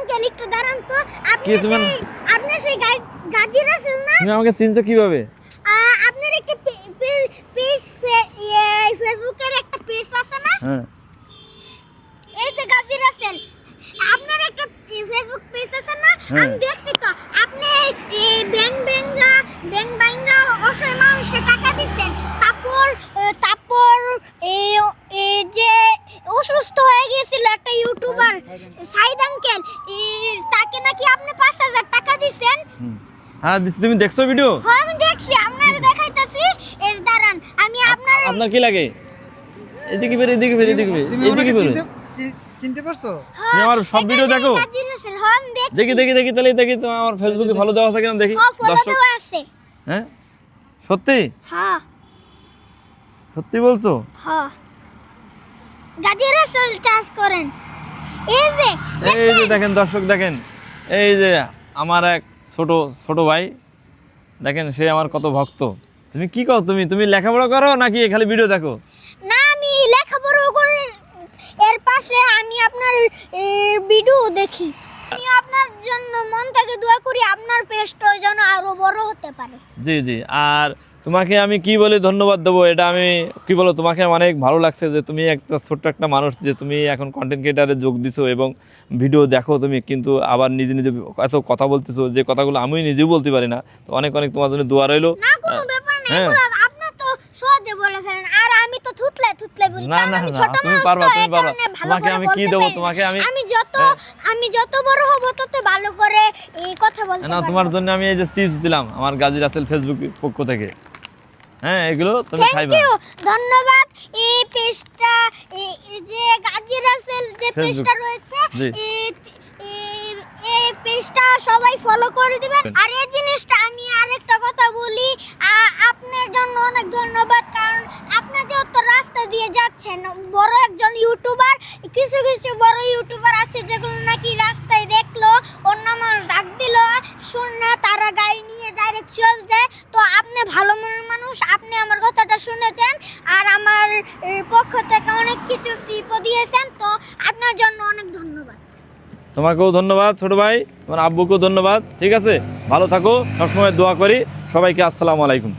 Uncle একটু দাঁড়ান তো। আপনি সেই গাজী রাসেল না? তুমি আমাকে চিনছো কিভাবে? আপনার একটা পেজ ফেসবুকের একটা পেজ আছে না? হ্যাঁ। এই যে গাজী রাসেল, আপনার একটা ফেসবুক পেজ আছে না? আমি দেখছি তো আপনি ব্যাংক ব্যাংকা অসহায় মানুষের টাকা দিচ্ছেন। তারপর যে অসুস্থ হয়ে গিয়েছিল একটা ইউটিউবার সাইদ আঙ্কেল, তাকে নাকি আপনি 5,000 টাকা দিচ্ছেন। হ্যাঁ দিছি। তুমি দেখছো ভিডিও? হ্যাঁ আমি দেখছি, আপনারে দেখাইতাছি। এই দাঁড়ান, আমি আপনার কি লাগে? এদিকে বের, এদিকে বের, এদিকে বের, এদিকে বের। চিনতে পারছো? তুমি আমার সব ভিডিও দেখো? দেখি তাহলে দেখি তোমার আমার ফেসবুকে ফলো দেওয়া আছে কিনা দেখি। দর্শক আছে। হ্যাঁ সত্যি? হ্যাঁ সত্যি বলছো? হ্যাঁ, গাজী রাসেল চাষ করেন। এই যে দেখেন দর্শক, দেখেন এই যে আমার এক ছোট ভাই, দেখেন সে আমার কত ভক্ত। তুমি কি কও? তুমি লেখাপড়া করো নাকি খালি ভিডিও দেখো? না, আমি লেখাপড়া করি, এর পাশে আমি আপনার ভিডিও দেখি। আমি আপনার জন্য মন থেকে দোয়া করি আপনার পেজটা যেন আরো বড় হতে পারে। জি জি। আর তোমাকে আমি কি বলে ধন্যবাদ দেবো, এটা আমি কি বলো, তোমাকে অনেক ভালো লাগছে যে তুমি একটা ছোট্ট একটা মানুষ, যে তুমি এখন কন্টেন্ট ক্রিয়েটারে যোগ দিছো এবং ভিডিও দেখো তুমি, কিন্তু আবার নিজে এত কথা বলতেছো যে কথাগুলো আমি নিজেও বলতে পারি না। তো অনেক তোমার জন্য দোয়া রইলো। না কোনো ব্যাপার না, এগুলো আপনি তো সহজে বলে ফেলেন, আর আমি তো থুতলে বলি। না তুমি পারবা। তোমাকে আমি কি দেবো? তোমাকে আমি যত বড় হব তত ভালো করে এই কথা বলতে না, পারবো। তোমার জন্য আমি এই যে চিপস দিলাম আমার গাজী রাসেল ফেসবুক পক্ষ থেকে। হ্যাঁ এগুলো তুমি খাইবা। ধন্যবাদ। এই পেজটা, এই যে গাজী রাসেল যে পেজটা রয়েছে, এই পেজটা সবাই ফলো করে দিবেন। আর এই জিনিসটা আমি আরেকটা কথা বলি, আপনার জন্য অনেক ধন্যবাদ, কারণ আপনি যেহেতু রাস্তা দিয়ে যাচ্ছেন, বড় একজন ইউটিউবার, কিছু বড় ইউটিউবার আছে যেগুলো নাকি রাস্তায় দেখলো অন্য মানুষ ডাক দিল শুনে তারা গাড়ি নিয়ে ডাইরেক্ট চল যায়। তো আপনি ভালো মনের মানুষ, আপনি আমার কথাটা শুনেছেন আর আমার পক্ষ থেকে অনেক কিছু সিপও দিয়েছেন। তো আপনার জন্য অনেক ধন্যবাদ। তোমাকেও ধন্যবাদ ছোট ভাই, তোমার আব্বুকেও ধন্যবাদ। ঠিক আছে, ভালো থাকো, সবসময় দোয়া করি। সবাইকে আসসালামু আলাইকুম।